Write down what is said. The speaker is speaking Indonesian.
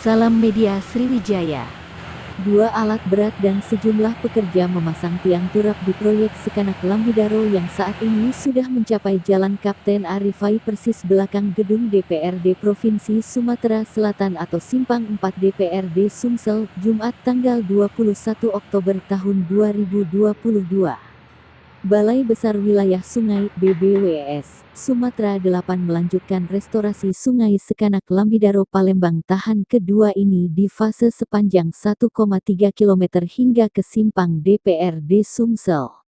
Salam Media Sriwijaya. Dua alat berat dan sejumlah pekerja memasang tiang turap di proyek Sekanak Lambidaro yang saat ini sudah mencapai Jalan Kapten Arifai persis belakang gedung DPRD Provinsi Sumatera Selatan atau Simpang 4 DPRD Sumsel, Jumat tanggal 21 Oktober tahun 2022. Balai Besar Wilayah Sungai (BBWS) Sumatera 8 melanjutkan restorasi Sungai Sekanak Lambidaro Palembang tahan kedua ini di fase sepanjang 1,3 km hingga ke simpang DPRD Sumsel.